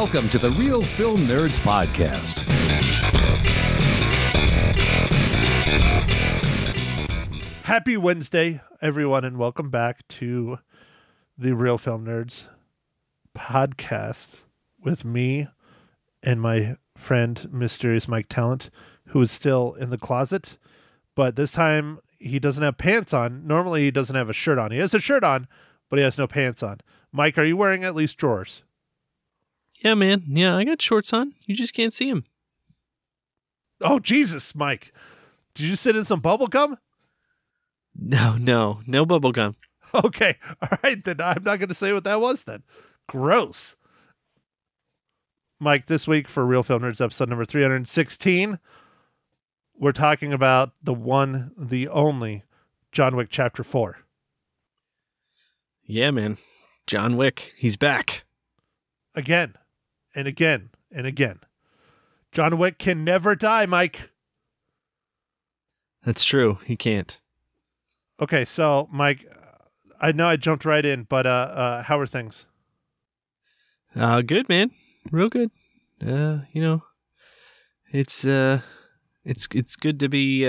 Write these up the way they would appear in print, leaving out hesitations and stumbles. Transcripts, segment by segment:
Welcome to the Real Film Nerds Podcast. Happy Wednesday, everyone, and welcome back to the Real Film Nerds Podcast with me and my friend, Mysterious Mike Talent, who is still in the closet, but this time he doesn't have pants on. Normally he doesn't have a shirt on. He has a shirt on, but he has no pants on. Mike, are you wearing at least drawers? Yeah, man. Yeah, I got shorts on. You just can't see them. Oh, Jesus, Mike. Did you sit in some bubble gum? No bubble gum. Okay. All right, then I'm not going to say what that was then. Gross. Mike, this week for Real Film Nerds episode number 316, we're talking about the one, the only John Wick Chapter 4. Yeah, man. John Wick. He's back. Again and again and again. John Wick can never die, Mike. That's true. He can't. Okay, so Mike, I know I jumped right in, but how are things? Good, man. Real good. It's good to be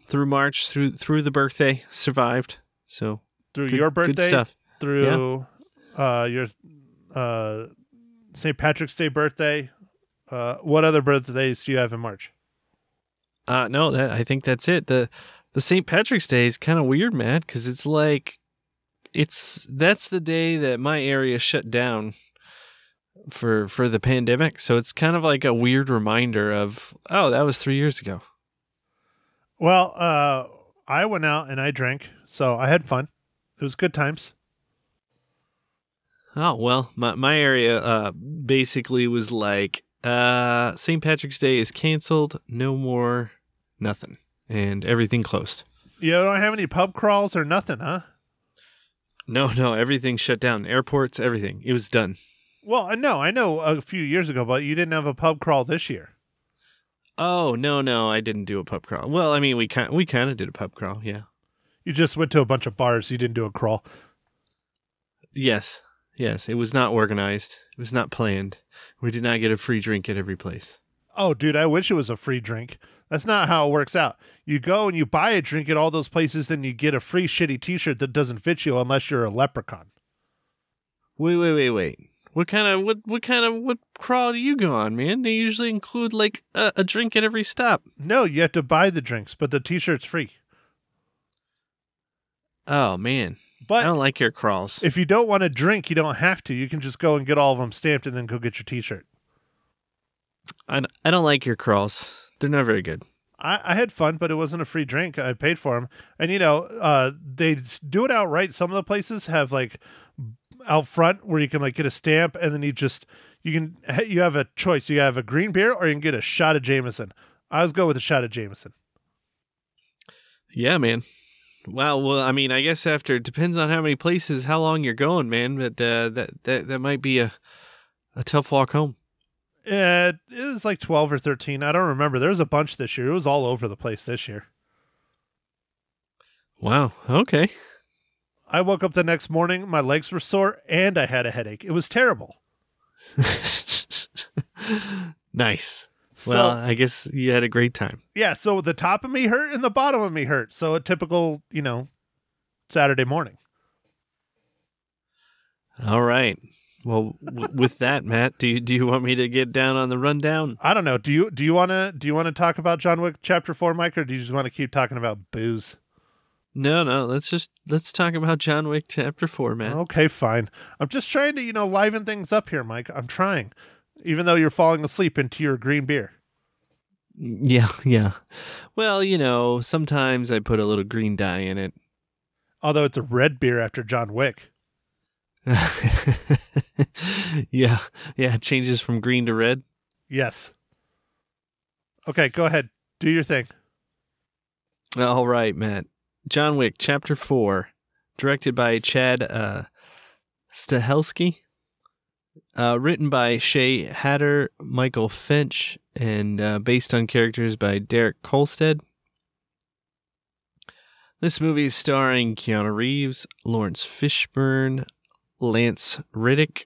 through March, through the birthday, survived. So Through good, your birthday, good stuff. through your St. Patrick's Day birthday. What other birthdays do you have in March? No, I think that's it. The St. Patrick's Day is kind of weird, man, because it's like that's the day that my area shut down for the pandemic. So it's kind of like a weird reminder of, oh, that was 3 years ago. Well, I went out and I drank, so I had fun. It was good times. Oh, well, my area basically was like, St. Patrick's Day is canceled, no more, nothing, and everything closed. You don't have any pub crawls or nothing, huh? No, everything shut down. Airports, everything. It was done. Well, I know a few years ago, but you didn't have a pub crawl this year. Oh, no, I didn't do a pub crawl. Well, I mean, we kind of did a pub crawl, yeah. You just went to a bunch of bars. You didn't do a crawl. Yes, it was not organized. It was not planned. We did not get a free drink at every place. Oh, dude, I wish it was a free drink. That's not how it works out. You go and you buy a drink at all those places, then you get a free shitty t-shirt that doesn't fit you unless you're a leprechaun. Wait. What crawl do you go on, man? They usually include like a drink at every stop. No, you have to buy the drinks, but the t-shirt's free. Oh, man. But I don't like your crawls. if you don't want to drink, you don't have to. You can just go and get all of them stamped and then go get your t-shirt. I don't like your crawls. They're not very good. I had fun, but it wasn't a free drink. I paid for them. And, they do it outright. Some of the places have, like, out front where you can, like, get a stamp, and then you have a choice. You have a green beer or you can get a shot of Jameson. I always go with a shot of Jameson. Yeah, man. Wow. Well, I mean, I guess it depends on how many places, how long you're going, man. But that might be a tough walk home. It was like 12 or 13. I don't remember. There was a bunch this year. It was all over the place this year. Wow. Okay. I woke up the next morning. My legs were sore and I had a headache. It was terrible. Nice. So, well, I guess you had a great time. Yeah. So the top of me hurt and the bottom of me hurt. So a typical, Saturday morning. All right. Well, with that, Matt, do you want me to get down on the rundown? I don't know. Do you want to talk about John Wick Chapter 4, Mike, or do you just want to keep talking about booze? No. Let's talk about John Wick Chapter 4, Matt. Okay, fine. I'm just trying to, liven things up here, Mike. I'm trying. Even though you're falling asleep into your green beer. Yeah. Well, sometimes I put a little green dye in it. Although it's a red beer after John Wick. Yeah, it changes from green to red. Yes. Okay, go ahead. Do your thing. All right, Matt. John Wick, Chapter 4, directed by Chad Stahelski, written by Shay Hatter, Michael Finch, and based on characters by Derek Kolstad. This movie is starring Keanu Reeves, Lawrence Fishburne, Lance Riddick,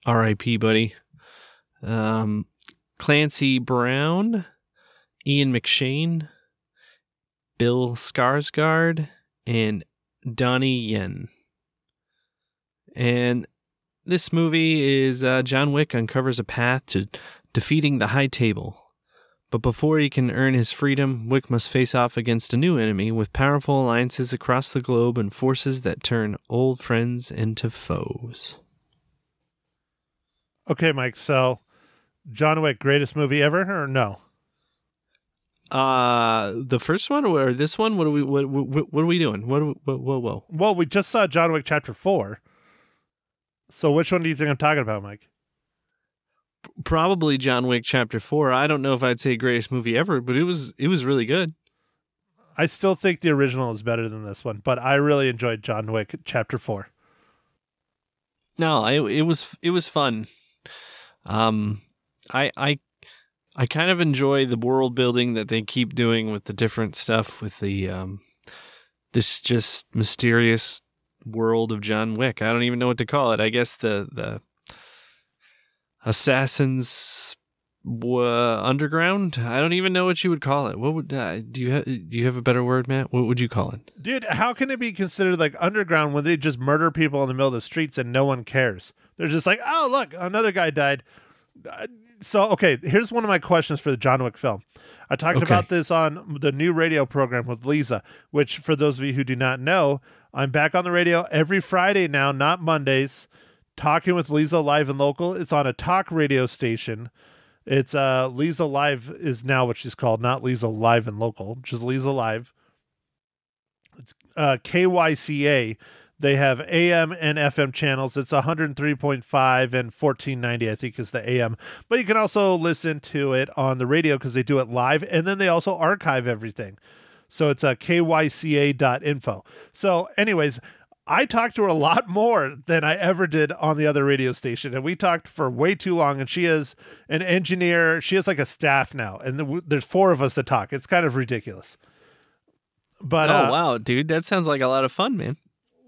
R.I.P. buddy, Clancy Brown, Ian McShane, Bill Skarsgård, and Donnie Yen. And this movie is John Wick uncovers a path to defeating the High Table. But before he can earn his freedom, Wick must face off against a new enemy with powerful alliances across the globe and forces that turn old friends into foes. Okay, Mike, so John Wick, greatest movie ever, or no? The first one or this one? What are we doing? Whoa. Well, we just saw John Wick Chapter 4. So which one do you think I'm talking about, Mike? Probably John Wick Chapter 4. I don't know if I'd say greatest movie ever, but it was really good. I still think the original is better than this one, but I really enjoyed John Wick Chapter 4. No, it was fun. I kind of enjoy the world building that they keep doing with the different stuff with the this just mysterious world of John Wick. I don't even know what to call it. I guess the Assassins Underground. I don't even know what you would call it. What would do you have a better word, Matt? What would you call it? Dude, how can it be considered like underground when they just murder people in the middle of the streets and no one cares? They're just like, oh, look, another guy died. So, okay, here's one of my questions for the John Wick film. I talked about this on the new radio program with Lisa, which for those of you who do not know, I'm back on the radio every Friday now, not Mondays, talking with Lisa Live and Local. It's on a talk radio station. It's Lisa Live is now what she's called, not Lisa Live and Local, just Lisa Live. It's KYCA. They have AM and FM channels. It's 103.5 and 1490, I think, is the AM. But you can also listen to it on the radio because they do it live, and then they also archive everything. So it's kyca.info. So anyways, I talked to her a lot more than I ever did on the other radio station, and we talked for way too long, and she is an engineer. She has like a staff now, and there's 4 of us that talk. It's kind of ridiculous. But oh, wow, dude, that sounds like a lot of fun, man.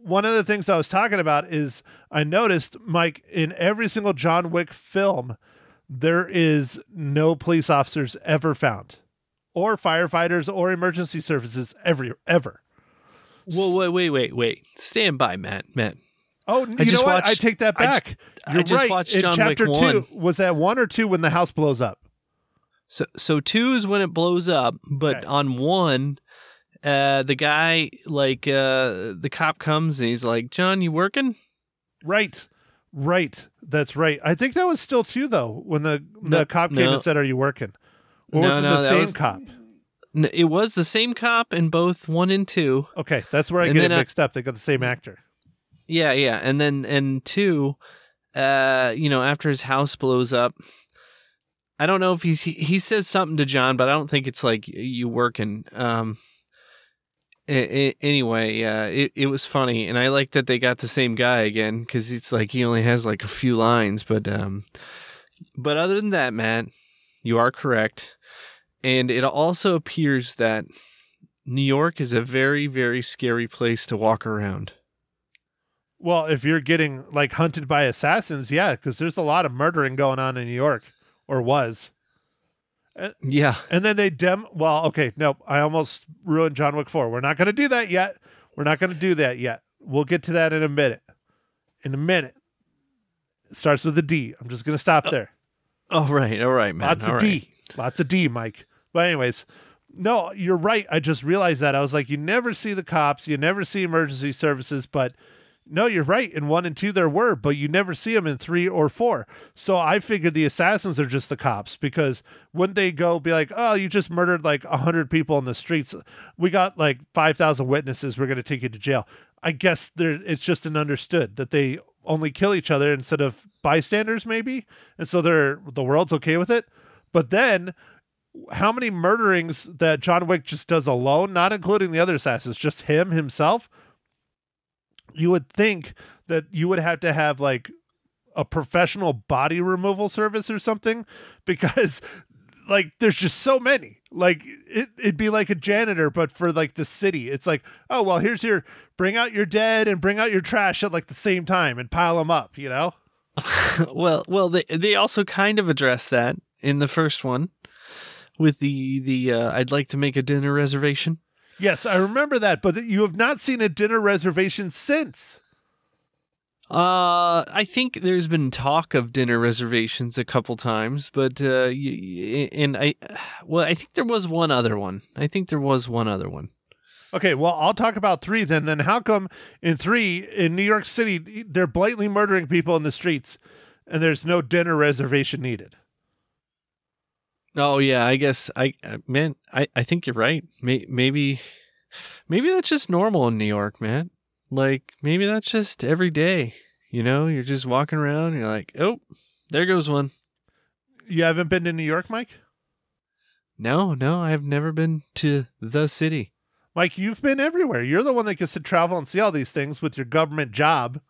One of the things I was talking about is I noticed, Mike, in every single John Wick film, there is no police officers ever found, or firefighters or emergency services ever. Well, wait. Stand by, Matt. Oh, you know what? I take that back. You're right. Watched in John Chapter Wick 2, 1. was that 1 or 2 when the house blows up? So 2 is when it blows up, but okay. On 1... the guy, the cop comes and he's like, John, you working? Right. That's right. I think that was still 2, though, when the cop came and said, are you working? Or was it the same cop? It was the same cop in both 1 and 2. Okay, that's where I get it mixed up. They got the same actor. Yeah. And then 2, after his house blows up, I don't know if he says something to John, but I don't think it's like you working. Anyway, it was funny, and I like that they got the same guy again because it's like he only has like a few lines, but other than that, Matt, you are correct, and it also appears that New York is a very, very scary place to walk around. Well, if you're getting like hunted by assassins, yeah, because there's a lot of murdering going on in New York, or was. Yeah. And then they nope, I almost ruined John Wick 4. We're not going to do that yet. We'll get to that in a minute. It starts with a D. I'm just going to stop there. All right, man. Lots of D, Mike. But anyways, no, you're right. I just realized that. I was like, you never see the cops. You never see emergency services, but no, you're right. In 1 and 2 there were, but you never see them in 3 or 4. So I figured the assassins are just the cops, because wouldn't they go be like, oh, you just murdered like 100 people in the streets. We got like 5,000 witnesses. We're going to take you to jail. I guess it's just an understood that they only kill each other instead of bystanders, maybe. And so the world's okay with it. But then how many murderings that John Wick just does alone, not including the other assassins, just himself? You would think that you would have to have like a professional body removal service or something, because like there's just so many. Like it'd be like a janitor, but for like the city. It's like, oh, well, bring out your dead and bring out your trash at like the same time and pile them up, Well, they also kind of address that in the first one with the I'd like to make a dinner reservation. Yes, I remember that, but you have not seen a dinner reservation since. I think there's been talk of dinner reservations a couple times, but I think there was one other one. Okay, well, I'll talk about 3 then. Then how come in 3 in New York City they're blatantly murdering people in the streets, and there's no dinner reservation needed? Oh yeah, I guess I think you're right. Maybe that's just normal in New York, man. Like maybe that's just every day. You know, you're just walking around, and you're like, oh, there goes one. You haven't been to New York, Mike? No, I've never been to the city. Mike, you've been everywhere. You're the one that gets to travel and see all these things with your government job.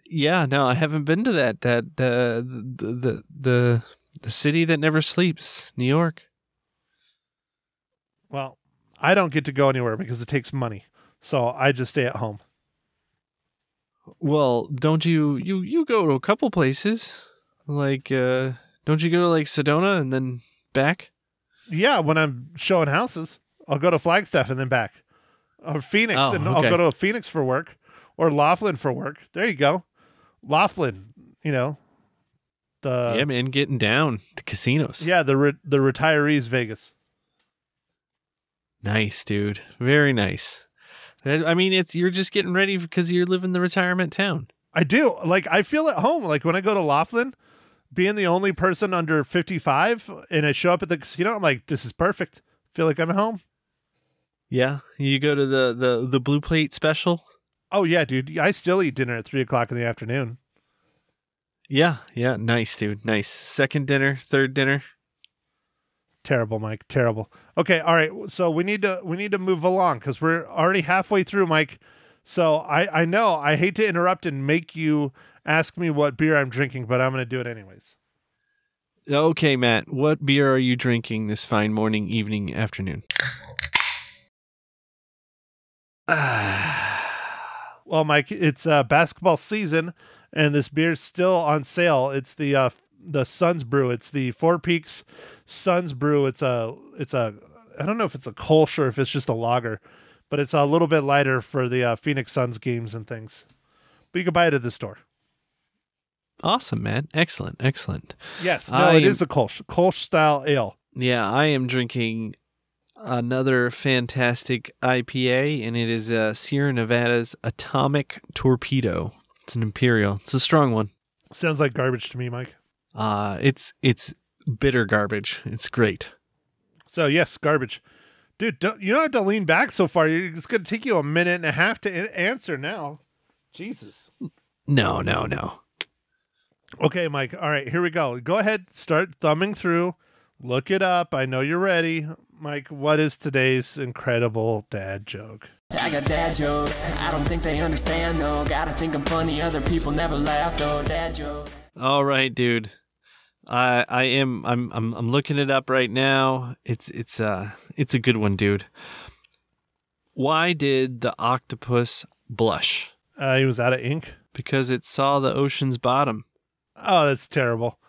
Yeah, no, I haven't been to the city that never sleeps, New York. Well, I don't get to go anywhere because it takes money. So I just stay at home. Well, don't you go to a couple places? Like don't you go to like Sedona and then back? Yeah, when I'm showing houses, I'll go to Flagstaff and then back. Or Phoenix, and okay. I'll go to Phoenix for work. Or Laughlin for work. There you go. Laughlin, yeah, man, getting down to casinos. Yeah, the retirees Vegas. Nice, dude. Very nice. I mean, you're just getting ready because you live in the retirement town. I do. Like, I feel at home. Like, when I go to Laughlin, being the only person under 55, and I show up at the casino, I'm like, this is perfect. Feel like I'm at home. Yeah? You go to the Blue Plate special? Oh, yeah, dude. I still eat dinner at 3 o'clock in the afternoon. Yeah. Nice, dude. Nice. Second dinner, third dinner. Terrible, Mike. Terrible. Okay, all right. So we need to move along because we're already halfway through, Mike. So I know I hate to interrupt and make you ask me what beer I'm drinking, but I'm going to do it anyways. Okay, Matt. What beer are you drinking this fine morning, evening, afternoon? Well, Mike, it's basketball season, and this beer's still on sale. It's the Suns Brew. It's the Four Peaks Suns Brew. It's a I don't know if it's a Kolsch or if it's just a lager, but it's a little bit lighter for the Phoenix Suns games and things. But you can buy it at the store. Awesome, man. Excellent. Yes, it is a Kolsch style ale. Yeah, I am drinking another fantastic IPA, and it is Sierra Nevada's Atomic Torpedo. It's an Imperial. It's a strong one. Sounds like garbage to me, Mike. It's bitter garbage. It's great. So yes, garbage. Dude, you don't have to lean back so far. It's going to take you a minute and a half to answer now. Jesus. No. Okay, Mike. All right, here we go. Go ahead. Start thumbing through. Look it up. I know you're ready. Mike, what is today's incredible dad joke? I got dad jokes. I don't think they understand, though. Gotta think I'm funny. Other people never laugh, though. Dad jokes. All right, dude. I'm looking it up right now. It's a good one, dude. Why did the octopus blush? He was out of ink. Because it saw the ocean's bottom. Oh, that's terrible.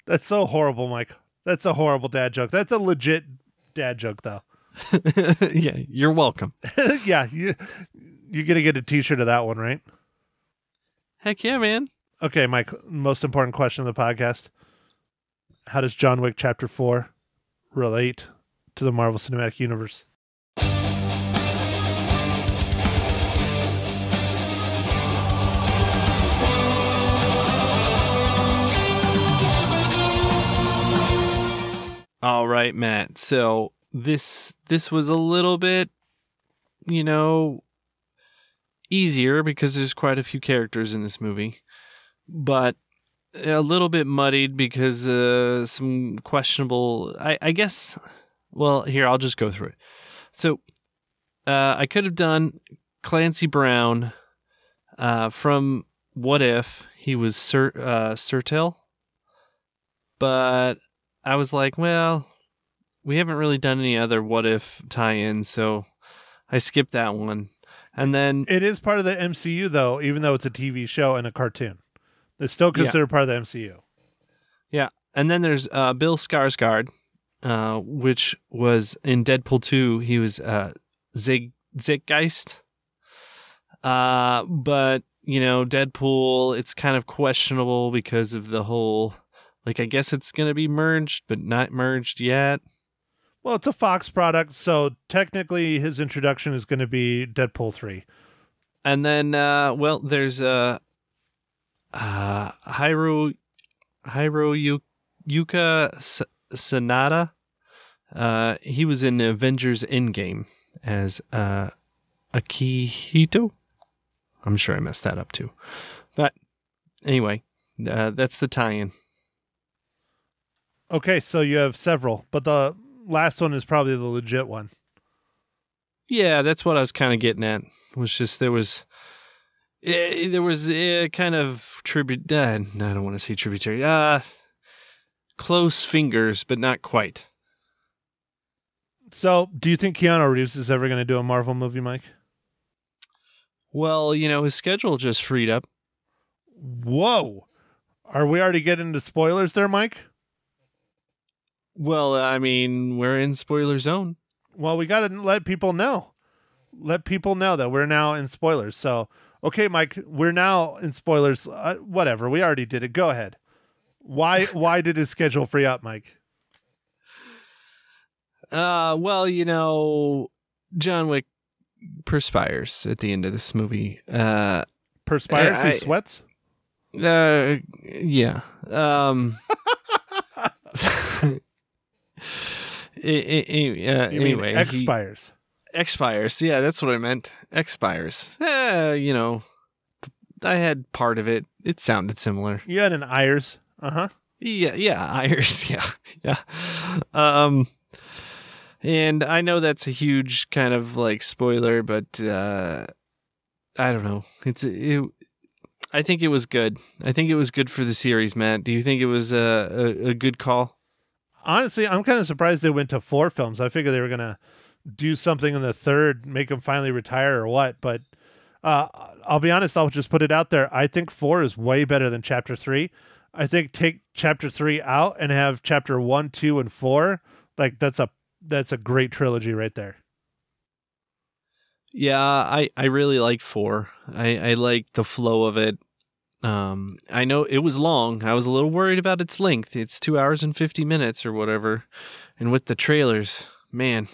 That's so horrible, Mike. That's a horrible dad joke. That's a legit dad joke, though. Yeah, you're welcome. Yeah, you're gonna get a T-shirt of that one, right? Heck yeah, man. Okay, Mike. Most important question of the podcast: how does John Wick Chapter 4 relate to the Marvel Cinematic Universe? All right, Matt. So this was a little bit, easier because there's quite a few characters in this movie, but a little bit muddied because some questionable. I guess. Well, here I'll just go through it. So I could have done Clancy Brown from What If he was Sertel, but I was like, well, we haven't really done any other What If tie-ins, so I skipped that one. And then it is part of the MCU, though, even though it's a TV show and a cartoon. They're still considered part of the MCU. Yeah. And then there's Bill Skarsgård, which was in Deadpool 2. He was Zeitgeist. But, Deadpool, it's kind of questionable because of the whole, I guess it's going to be merged, but not merged yet. Well, it's a Fox product, so technically his introduction is going to be Deadpool 3. And then, there's Hiroyuka Sanada. He was in Avengers Endgame as Akihito. I'm sure I messed that up too. But anyway, that's the tie-in. Okay, so you have several, but the last one is probably the legit one. Yeah, that's what I was kind of getting at. Was just there was kind of tribute. I don't want to say tributary. Close fingers, but not quite. So, do you think Keanu Reeves is ever going to do a Marvel movie, Mike? Well, his schedule just freed up. Whoa. Are we already getting into spoilers there, Mike? Well, I mean, we're in spoiler zone. Well, we got to let people know. Let people know that we're now in spoilers. So, okay, Mike, we're now in spoilers. Whatever. We already did it. Go ahead. Why did his schedule free up, Mike? Well, John Wick perspires at the end of this movie. Perspires? He sweats? Yeah. Anyway, expires. Expires. Yeah, that's what I meant. Expires. I had part of it. It sounded similar. You had an Ayers. Uh-huh. Yeah, Ayers. Yeah. And I know that's a huge kind of spoiler, but I don't know. I think it was good. I think it was good for the series, Matt. Do you think it was a good call? Honestly, I'm kind of surprised they went to 4 films. I figured they were going to do something in the third, make him finally retire or what. But I'll be honest, I'll just put it out there. I think 4 is way better than Chapter 3. I think take Chapter 3 out and have Chapter 1, 2, and 4. That's a great trilogy right there. Yeah, I really like 4. I like the flow of it. I know it was long. I was a little worried about its length. It's 2 hours and 50 minutes or whatever. And with the trailers, man,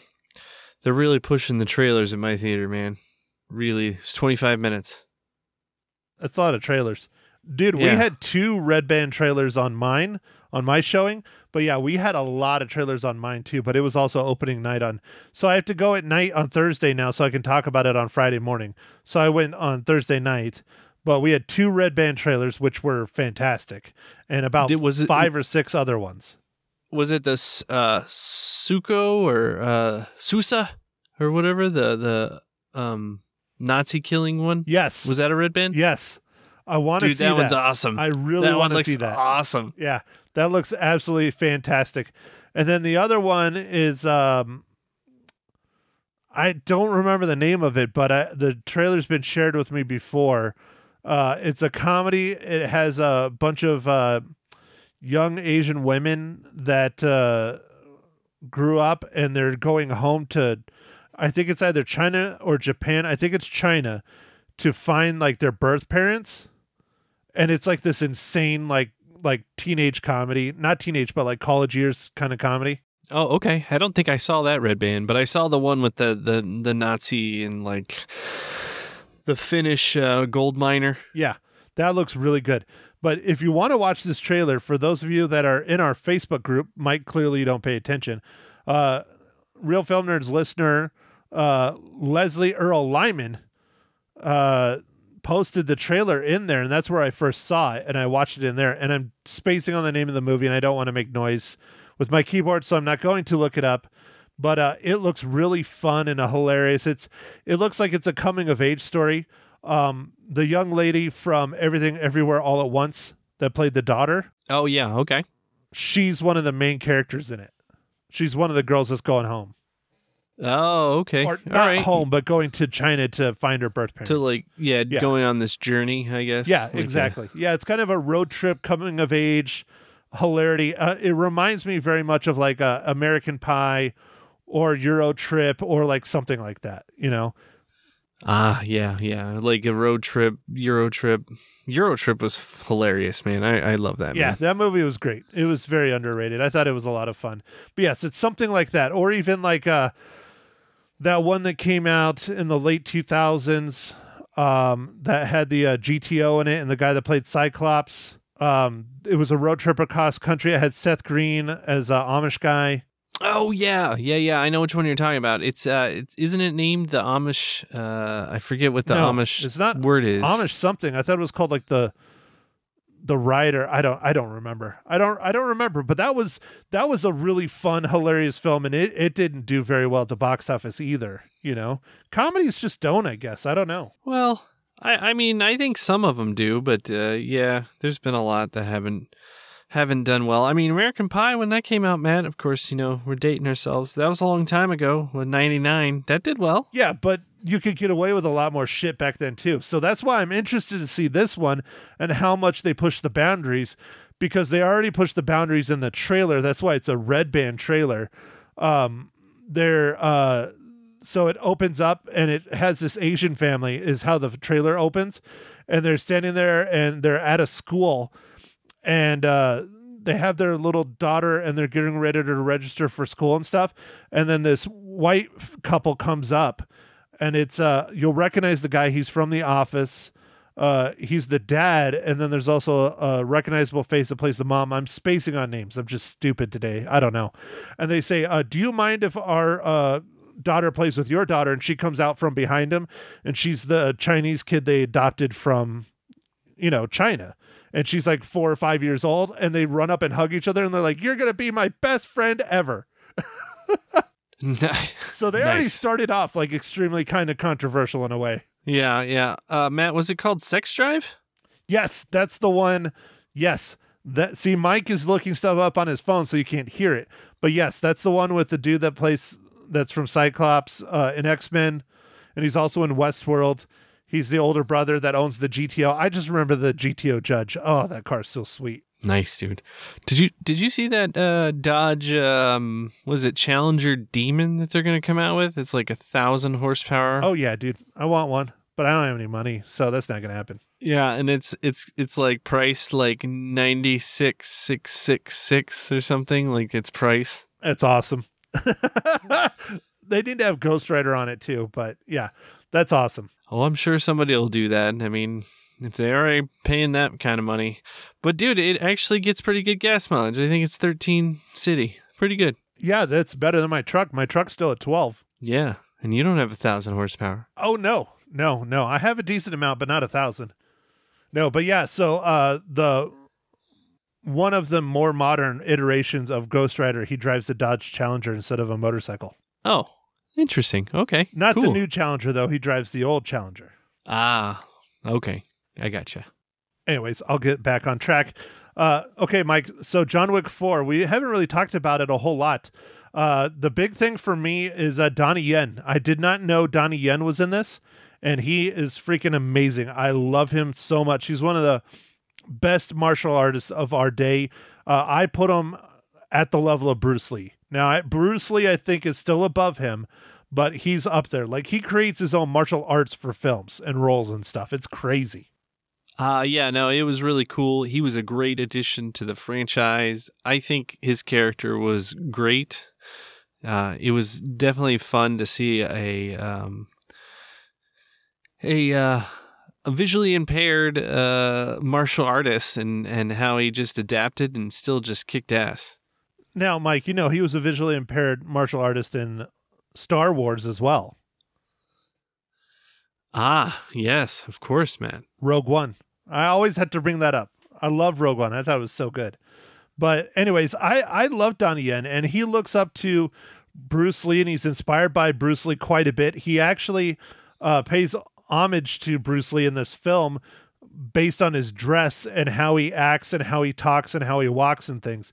they're really pushing the trailers in my theater, man. Really, it's 25 minutes. That's a lot of trailers. Dude, Yeah. We had 2 Red Band trailers on my showing. But yeah, we had a lot of trailers on mine too, but it was also opening night on. So I have to go at night on Thursday now so I can talk about it on Friday morning. So I went on Thursday night, but we had 2 Red Band trailers, which were fantastic, and about 5 or 6 other ones. Was it the Suko or Susa or whatever, the Nazi killing one? Yes. Was that a Red Band? Yes. I want to see that. That one's awesome. I really want to see that. Awesome. Yeah, that looks absolutely fantastic. And then the other one is I don't remember the name of it, but the trailer's been shared with me before. It's a comedy. It has a bunch of young Asian women that grew up, and they're going home to, I think it's either China or Japan. I think it's China, to find their birth parents. And it's this insane like teenage comedy, not teenage, but college years kind of comedy. Oh, okay. I don't think I saw that Red Band, but I saw the one with the Nazi and the Finnish gold miner. Yeah, that looks really good. But if you want to watch this trailer, for those of you that are in our Facebook group, Mike, clearly you don't pay attention. Real Film Nerds listener Leslie Earl Lyman posted the trailer in there, and that's where I first saw it, and I watched it in there, and I'm spacing on the name of the movie, and I don't want to make noise with my keyboard, so I'm not going to look it up, but it looks really fun and hilarious. It looks like it's a coming-of-age story. The young lady from Everything Everywhere All at Once that played the daughter. Oh, yeah, okay. She's one of the main characters in it. She's one of the girls that's going home. Oh, okay. Or All not right. home, but going to China to find her birth parents. To going on this journey, I guess. Yeah, Like exactly. Yeah, it's kind of a road trip, coming of age, hilarity. It reminds me very much of like American Pie or Euro Trip or like something like that, you know? Yeah. Like a road trip, Euro trip. Euro trip was hilarious, man. I love that. Yeah, man. that movie was great. It was very underrated. I thought it was a lot of fun. But yes, it's something like that. Or even like that one that came out in the late 2000s that had the GTO in it and the guy that played Cyclops. It was a road trip across country. It had Seth Green as an Amish guy. Oh yeah. I know which one you're talking about. Isn't it named the Amish? I forget what the Amish it's not word is. Amish something. I thought it was called like the Rider. I don't remember. I don't remember. But that was a really fun, hilarious film, and it didn't do very well at the box office either. You know, comedies just don't. I guess I don't know. Well, I mean, I think some of them do, but yeah, there's been a lot that haven't done well. I mean, American Pie, when that came out, Matt, of course, you know, we're dating ourselves. That was a long time ago, with 99. That did well. Yeah, but you could get away with a lot more shit back then too. So that's why I'm interested to see this one and how much they push the boundaries, because they already pushed the boundaries in the trailer. That's why it's a red band trailer. So it opens up and it has this Asian family is how the trailer opens, and they're standing there and they're at a school, and they have their little daughter and they're getting ready to register for school and stuff. And then this white couple comes up, and it's you'll recognize the guy. He's from The Office. He's the dad, and then there's also a recognizable face that plays the mom. I'm spacing on names. I'm just stupid today. I don't know. And they say, do you mind if our daughter plays with your daughter? And she comes out from behind him, and she's the Chinese kid they adopted from, you know, China. And she's like 4 or 5 years old, and they run up and hug each other, and they're like, "You're going to be my best friend ever." So they already started off like extremely kind of controversial in a way. Yeah. Matt, was it called Sex Drive? Yes, that's the one. Yes. See, Mike is looking stuff up on his phone, so you can't hear it. But yes, that's the one with the dude that's from Cyclops in X-Men, and he's also in Westworld. He's the older brother that owns the GTO. I just remember the GTO Judge. Oh, that car's so sweet. Nice, dude. Did you see that Dodge was it Challenger Demon that they're gonna come out with? It's like 1,000 horsepower. Oh yeah, dude. I want one, but I don't have any money, so that's not gonna happen. Yeah, and it's like priced like 96,666 or something. Like its price. That's awesome. They need to have Ghost Rider on it too, but yeah, that's awesome. Oh, I'm sure somebody will do that. I mean, if they're already paying that kind of money. But dude, it actually gets pretty good gas mileage. I think it's 13 city. Pretty good. Yeah, that's better than my truck. My truck's still at 12. Yeah, and you don't have 1,000 horsepower. Oh, no. I have a decent amount, but not 1,000. No, but yeah, so the one of the more modern iterations of Ghost Rider, he drives a Dodge Challenger instead of a motorcycle. Oh, interesting. Okay. Not cool. the new Challenger, though. He drives the old Challenger. Ah, okay. I gotcha. Anyways, I'll get back on track. Okay, Mike. So John Wick 4, we haven't really talked about it a whole lot. The big thing for me is Donnie Yen. I did not know Donnie Yen was in this, and he is freaking amazing. I love him so much. He's one of the best martial artists of our day. I put him at the level of Bruce Lee. Now, Bruce Lee, I think, is still above him, but he's up there. Like, he creates his own martial arts for films and roles and stuff. It's crazy. Yeah, no, it was really cool. He was a great addition to the franchise. I think his character was great. It was definitely fun to see a visually impaired martial artist and how he just adapted and still just kicked ass. Now, Mike, you know he was a visually impaired martial artist in Star Wars as well. Ah, yes, of course, man. Rogue One. I always had to bring that up. I love Rogue One. I thought it was so good. But anyways, I love Donnie Yen, and he looks up to Bruce Lee, and he's inspired by Bruce Lee quite a bit. He actually pays homage to Bruce Lee in this film based on his dress and how he acts and how he talks and how he walks and things.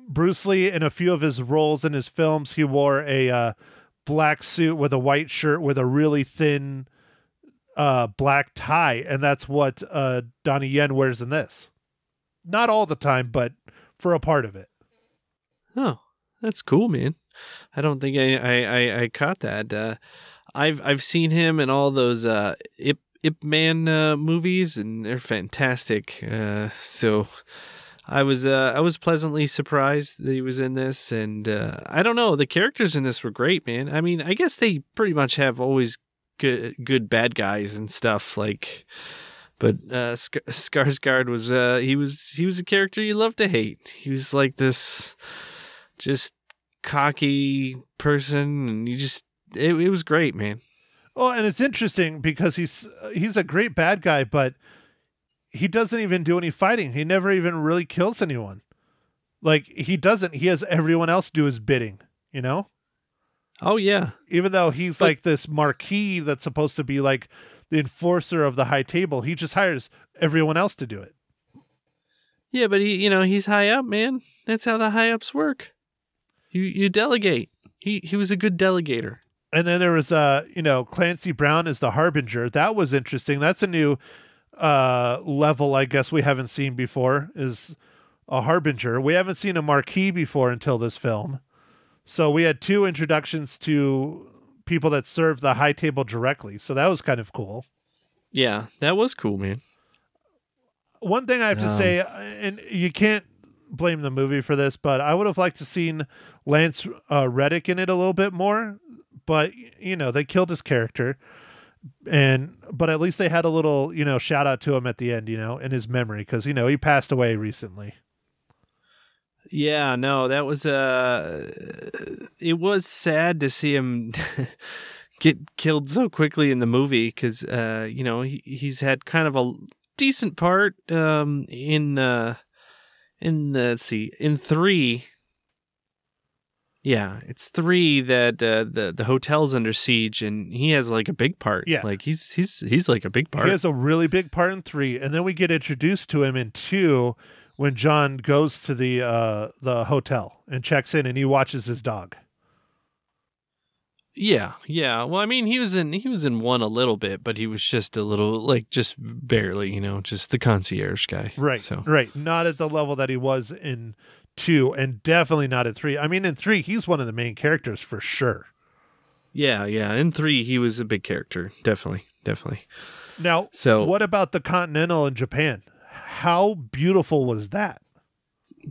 Bruce Lee, in a few of his roles in his films, he wore a black suit with a white shirt with a really thin black tie, and that's what Donnie Yen wears in this. Not all the time, but for a part of it. Oh, that's cool, man. I don't think I caught that. I've seen him in all those Ip Man movies, and they're fantastic. So I was pleasantly surprised that he was in this, and I don't know, the characters in this were great, man. I mean, I guess they pretty much have always good bad guys and stuff, like, but Skarsgård was he was a character you love to hate. He was like this just cocky person, and it was great, man. Well, and it's interesting because he's a great bad guy, but he doesn't even do any fighting. He never even really kills anyone. Like, he has everyone else do his bidding, you know? Oh, yeah. Even though he's like this marquis that's supposed to be like the enforcer of the high table, he just hires everyone else to do it. Yeah, but he's high up, man. That's how the high ups work. You delegate. He was a good delegator. And then there was Clancy Brown as the Harbinger. That was interesting. That's a new level, I guess, we haven't seen before, is a Harbinger. We haven't seen a Marquis before until this film. So we had 2 introductions to people that serve the high table directly. So that was kind of cool. Yeah, that was cool, man. One thing I have to say, and you can't blame the movie for this, but I would have liked to seen Lance Reddick in it a little bit more. But, they killed his character. But at least they had a little, shout out to him at the end, in his memory, because, he passed away recently. Yeah, no, that was it was sad to see him get killed so quickly in the movie, because he's had kind of a decent part in 3. Yeah, it's 3 that the hotel's under siege, and he has like a big part. Yeah, like he's like a big part. He has a really big part in 3, and then we get introduced to him in 2 when John goes to the hotel and checks in, and he watches his dog. Yeah. Well, I mean, he was in 1 a little bit, but he was just a little, like, just barely, just the concierge guy. Right. So right, not at the level that he was in 2, and definitely not at 3. I mean, in 3, he's one of the main characters for sure. Yeah. In 3, he was a big character. Definitely. Now, what about the Continental in Japan? How beautiful was that?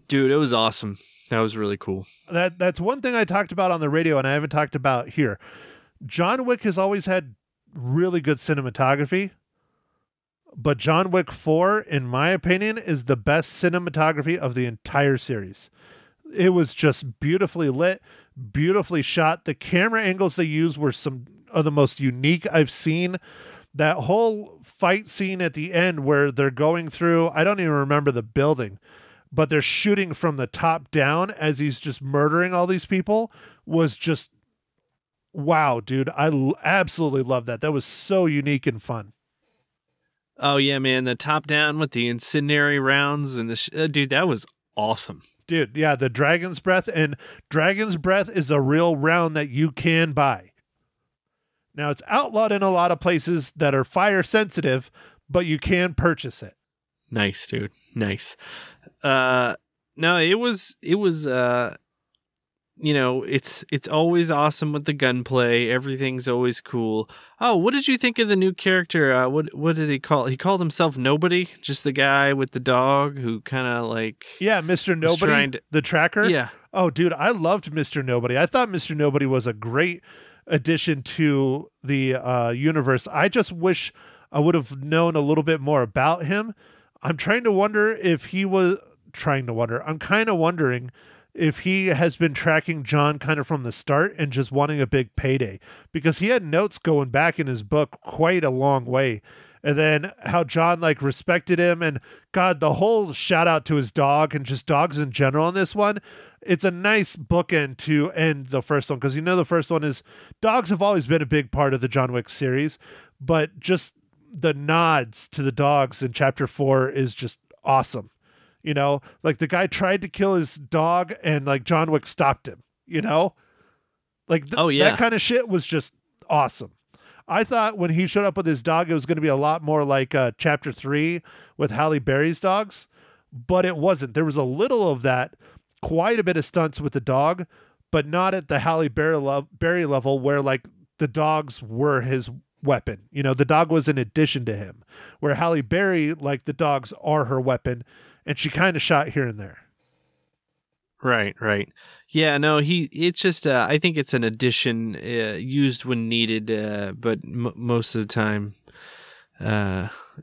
Dude, it was awesome. That was really cool. That's one thing I talked about on the radio, and I haven't talked about here. John Wick has always had really good cinematography, but John Wick 4, in my opinion, is the best cinematography of the entire series. It was just beautifully lit, beautifully shot. The camera angles they used were some of the most unique I've seen. That whole fight scene at the end where they're going through, I don't even remember the building, but they're shooting from the top down as he's just murdering all these people, was just, wow, dude. I absolutely love that. That was so unique and fun. Oh, yeah, man. The top down with the incendiary rounds and dude, that was awesome. Dude, yeah, the Dragon's Breath, and Dragon's Breath is a real round that you can buy. Now, it's outlawed in a lot of places that are fire sensitive, but you can purchase it. Nice, dude. Nice. No, it was it's always awesome with the gunplay. Everything's always cool. Oh, what did you think of the new character? What did he call? He called himself Nobody, just the guy with the dog who kind of like, yeah, Mr. Nobody, the tracker. Yeah. Oh, dude, I loved Mr. Nobody. I thought Mr. Nobody was a great addition to the universe. I just wish I would have known a little bit more about him. I'm kind of wondering if he has been tracking John kind of from the start and just wanting a big payday, because he had notes going back in his book quite a long way. And then how John like respected him, and God, the whole shout out to his dog and just dogs in general in this one. It's a nice bookend to end the first one, because the first one is dogs have always been a big part of the John Wick series, but just the nods to the dogs in chapter 4 is just awesome. Like the guy tried to kill his dog and like John Wick stopped him, Like that kind of shit was just awesome. I thought when he showed up with his dog, it was going to be a lot more like Chapter 3 with Halle Berry's dogs, but it wasn't. There was a little of that, quite a bit of stunts with the dog, but not at the Halle Berry level where like the dogs were his weapon. You know, the dog was in addition to him, where Halle Berry, like the dogs are her weapon, and she kind of shot here and there. Right. Yeah, no, it's just, I think it's an addition used when needed, but most of the time,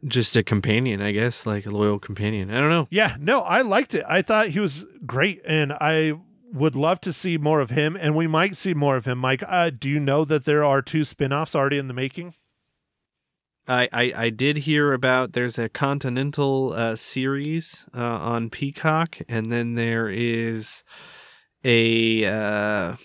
just a companion, I guess, like a loyal companion. I don't know. Yeah, no, I liked it. I thought he was great, and I would love to see more of him, and we might see more of him. Mike, do you know that there are 2 spinoffs already in the making? I did hear about there's a Continental series on Peacock, and then there is a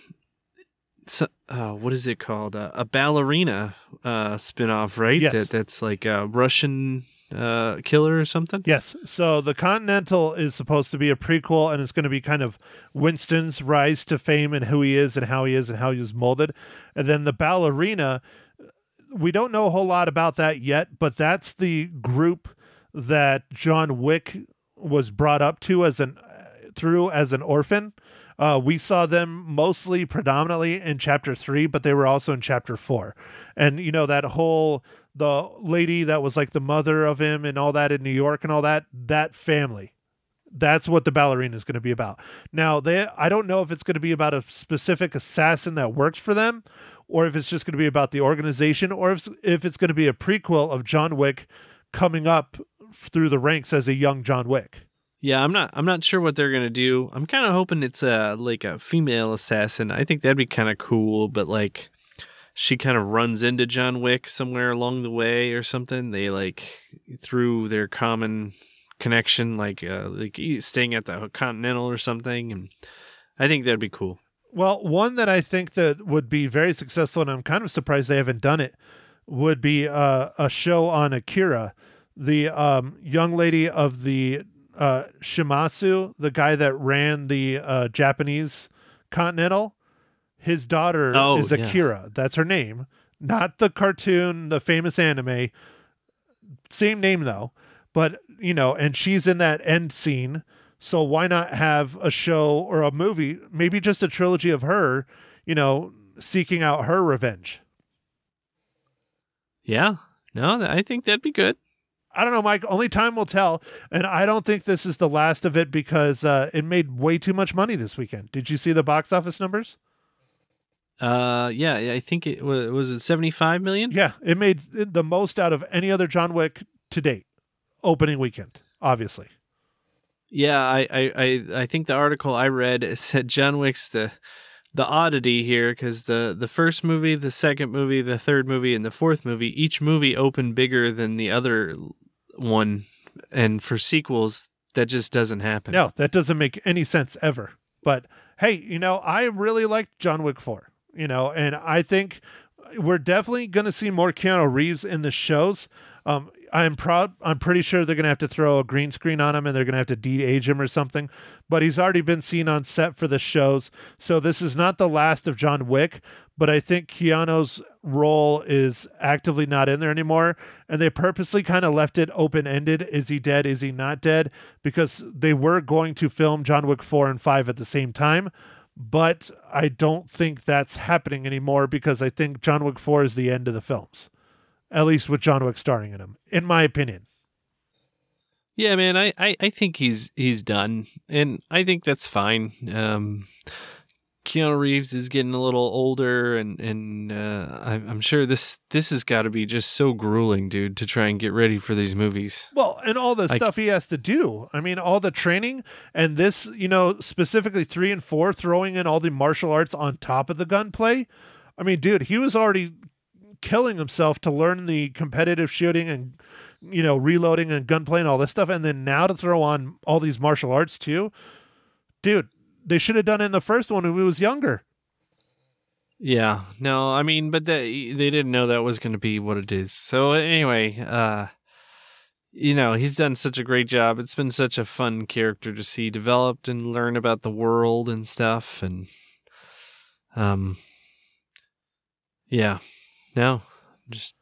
what is it called? A ballerina spinoff, right? Yes. That's like a Russian killer or something? Yes. So the Continental is supposed to be a prequel, and it's going to be kind of Winston's rise to fame and who he is and how he is and how he was molded. And then the ballerina, we don't know a whole lot about that yet, but that's the group that John Wick was brought up to as an orphan. We saw them mostly predominantly in Chapter 3, but they were also in Chapter 4. And, you know, the lady that was like the mother of him and all that in New York and all that family. That's what the ballerina is going to be about. Now, I don't know if it's going to be about a specific assassin that works for them, or if it's just going to be about the organization, or if it's going to be a prequel of John Wick coming up through the ranks as a young John Wick. Yeah, I'm not sure what they're going to do. I'm kind of hoping it's like a female assassin. I think that'd be kind of cool, but like she kind of runs into John Wick somewhere along the way or something. They like through their common connection, like staying at the Continental or something, and I think that'd be cool. Well, one that I think that would be very successful, and I'm kind of surprised they haven't done it, would be a show on Akira, the young lady of the Shimasu, the guy that ran the Japanese Continental. His daughter is Akira. That's her name. Not the cartoon, the famous anime. Same name, though. But, you know, and she's in that end scene. So why not have a show or a movie, maybe just a trilogy of her, you know, seeking out her revenge? Yeah. No, I think that'd be good. I don't know, Mike. Only time will tell. And I don't think this is the last of it because it made way too much money this weekend. Did you see the box office numbers? Yeah, I think it was it 75 million? Yeah, it made the most out of any other John Wick to date. Opening weekend, obviously. Yeah, I think the article I read said John Wick's the oddity here, because the first movie, the second movie, the third movie, and the fourth movie, each movie opened bigger than the other one, and for sequels, that just doesn't happen. No, that doesn't make any sense ever. But hey, you know, I really liked John Wick 4, you know, and I think we're definitely going to see more Keanu Reeves in the shows. I'm pretty sure they're going to have to throw a green screen on him and they're going to have to de-age him or something, but he's already been seen on set for the shows. So this is not the last of John Wick, but I think Keanu's role is actively not in there anymore. And they purposely kind of left it open-ended. Is he dead? Is he not dead? Because they were going to film John Wick 4 and 5 at the same time, but I don't think that's happening anymore because I think John Wick 4 is the end of the films. At least with John Wick starring in him, in my opinion. Yeah, man, I think he's done, and I think that's fine. Keanu Reeves is getting a little older, and I'm sure this has got to be just so grueling, dude, to try and get ready for these movies. Well, and all the stuff he has to do. I mean, all the training, and this, you know, specifically 3 and 4, throwing in all the martial arts on top of the gunplay. I mean, dude, he was already killing himself to learn the competitive shooting and, you know, reloading and gunplay and all this stuff, and then now to throw on all these martial arts too. Dude, they should have done it in the first one when he was younger. Yeah, no, I mean, but they didn't know that was going to be what it is. So anyway, you know, he's done such a great job. It's been such a fun character to see developed and learn about the world and stuff, and Yeah. No. Just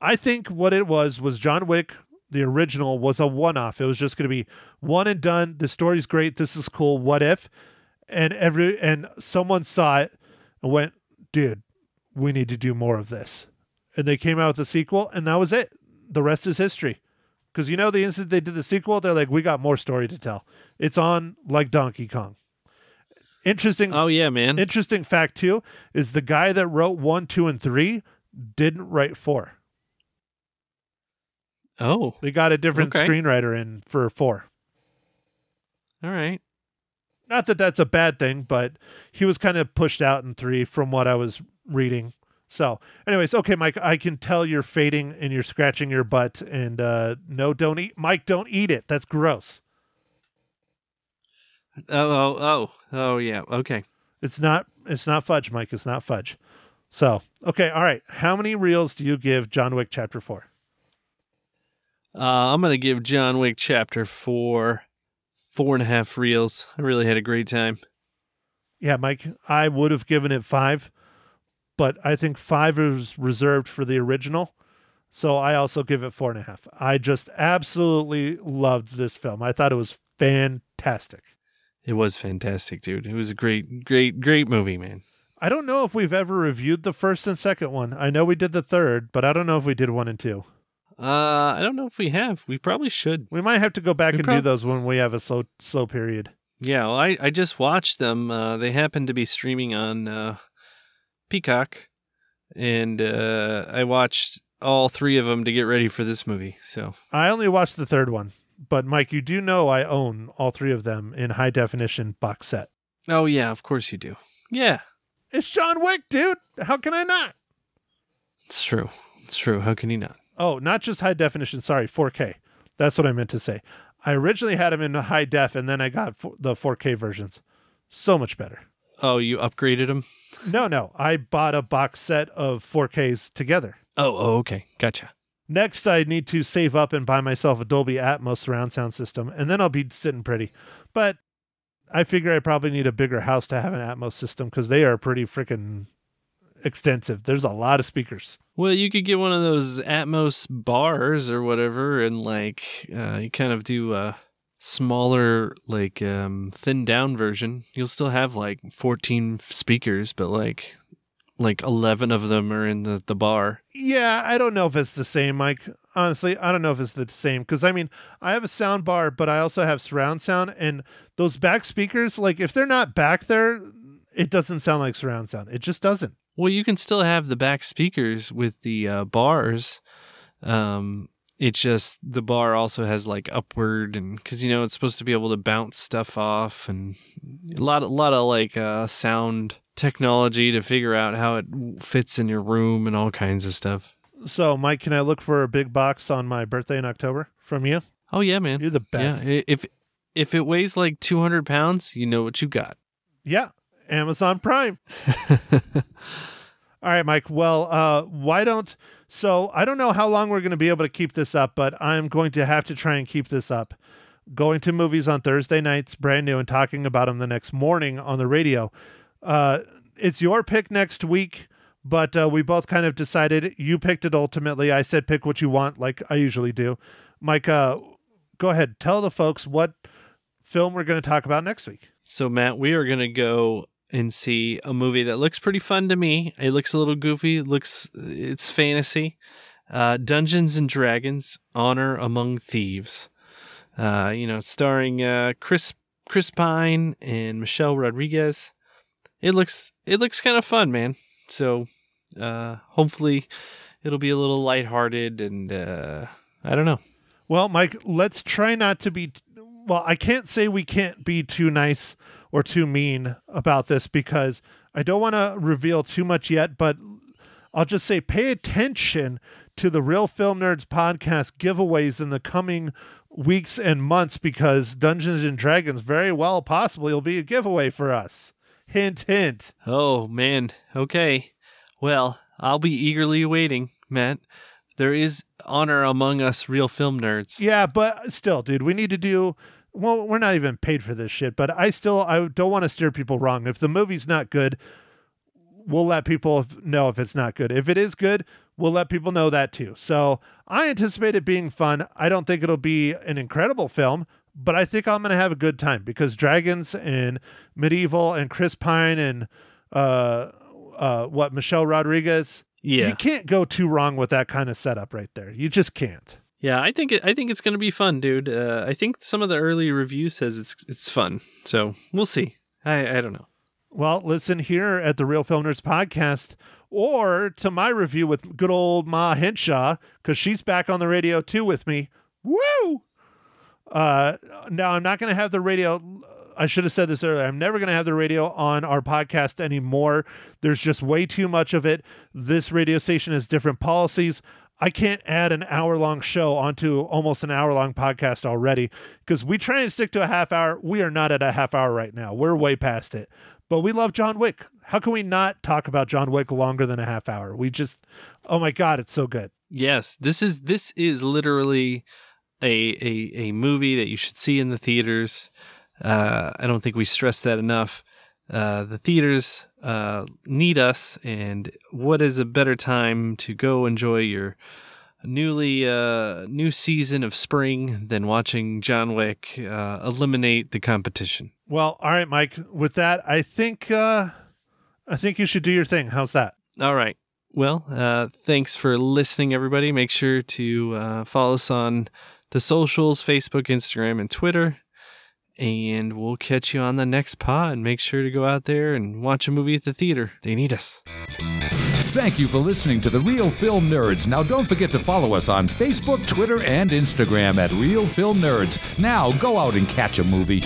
I think what it was John Wick, the original, was a one-off. It was just going to be one and done. The story's great. This is cool. What if? And someone saw it and went, dude, we need to do more of this. And they came out with a sequel, and that was it. The rest is history. Because the instant they did the sequel, they're like, we got more story to tell. It's on like Donkey Kong. Interesting. Oh yeah, man. Interesting fact too is the guy that wrote 1, 2, and 3 didn't write 4. Oh. They got a different screenwriter in for 4. All right. Not that that's a bad thing, but he was kind of pushed out in 3 from what I was reading. So, anyways, okay, Mike, I can tell you're fading and you're scratching your butt. And no, don't eat. Mike, don't eat it. That's gross. Oh, yeah. Okay. It's not fudge, Mike. It's not fudge. So, okay, all right. How many reels do you give John Wick Chapter 4? I'm going to give John Wick Chapter 4 4.5 reels. I really had a great time. Yeah, Mike, I would have given it 5, but I think 5 is reserved for the original. So I also give it 4.5. I just absolutely loved this film. I thought it was fantastic. It was fantastic, dude. It was a great movie, man. I don't know if we've ever reviewed the first and second one. I know we did the third, but I don't know if we did 1 and 2. I don't know if we have. We probably should. We might have to go back and do those when we have a slow period. Yeah, well, I just watched them. They happen to be streaming on Peacock, and I watched all 3 of them to get ready for this movie. So I only watched the third one, but Mike, you do know I own all 3 of them in high definition box set. Oh yeah, of course you do. Yeah, it's John Wick, dude. How can I not? It's true. It's true. How can you not? Oh, not just high definition. Sorry, 4K. That's what I meant to say. I originally had them in high def, and then I got the 4K versions. So much better. Oh, you upgraded them? No. I bought a box set of 4Ks together. Oh, okay. Gotcha. Next, I need to save up and buy myself a Dolby Atmos surround sound system, and then I'll be sitting pretty. But I figure I probably need a bigger house to have an Atmos system because they are pretty freaking extensive. There's a lot of speakers. Well, you could get one of those Atmos bars or whatever, and you kind of do a smaller, thinned down version. You'll still have 14 speakers, but like 11 of them are in the bar. Yeah, I don't know if it's the same, Mike. Honestly, I don't know if it's the same because I have a sound bar, but I also have surround sound, and those back speakers, if they're not back there, it doesn't sound like surround sound. It just doesn't. Well, you can still have the back speakers with the bars. It's just the bar also has upward, and because it's supposed to be able to bounce stuff off, and a lot of sound technology to figure out how it fits in your room and all kinds of stuff. So, Mike, can I look for a big box on my birthday in October from you? Oh yeah, man, you're the best. Yeah, if it weighs 200 pounds, you know what you got. Yeah. Amazon Prime. All right, Mike. Well, I don't know how long we're going to be able to keep this up, but I'm going to have to try and keep this up. Going to movies on Thursday nights, brand new, and talking about them the next morning on the radio. It's your pick next week, but we both kind of decided. You picked it ultimately. I said pick what you want, like I usually do. Mike, go ahead. Tell the folks what film we're going to talk about next week. So, Matt, we are going to go and see a movie that looks pretty fun to me. It looks a little goofy. It's fantasy. Dungeons and Dragons: Honor Among Thieves. Starring Chris Pine and Michelle Rodriguez. It looks kind of fun, man. So hopefully it'll be a little lighthearted, and I don't know. Well, Mike, let's try not to be. Well, I can't say we can't be too nice or too mean about this because I don't want to reveal too much yet, but I'll just say pay attention to the Real Film Nerds podcast giveaways in the coming weeks and months because Dungeons and Dragons very well possibly will be a giveaway for us. Hint, hint. Oh, man. Okay. Well, I'll be eagerly waiting, Matt. There is honor among us real film nerds. Yeah, but still, dude, we need to do... Well, we're not even paid for this shit, but I don't want to steer people wrong. If the movie's not good, we'll let people know if it's not good. If it is good, we'll let people know that too. So I anticipate it being fun. I don't think it'll be an incredible film, but I think I'm going to have a good time because dragons and medieval and Chris Pine and Michelle Rodriguez. Yeah. You can't go too wrong with that kind of setup right there. You just can't. Yeah, I think it's going to be fun, dude. I think some of the early review says it's fun. So we'll see. I don't know. Well, listen here at the Real Film Nerds podcast or to my review with good old Ma Henshaw, because she's back on the radio too with me. Woo! Now, I'm not going to have the radio. I should have said this earlier. I'm never going to have the radio on our podcast anymore. There's just way too much of it. This radio station has different policies. I can't add an hour-long show onto almost an hour-long podcast already because we try and stick to a half hour. We are not at a half hour right now. We're way past it. But we love John Wick. How can we not talk about John Wick longer than a half hour? We just, oh my God, it's so good. Yes, this is literally a movie that you should see in the theaters. I don't think we stress that enough. The theaters need us, and what is a better time to go enjoy your new season of spring than watching John Wick eliminate the competition? Well, all right, Mike. With that, I think you should do your thing. How's that? All right. Well, thanks for listening, everybody. Make sure to follow us on the socials, Facebook, Instagram, and Twitter. And we'll catch you on the next pod. Make sure to go out there and watch a movie at the theater. They need us. Thank you for listening to The Real Film Nerds. Now don't forget to follow us on Facebook, Twitter, and Instagram at Real Film Nerds. Now go out and catch a movie.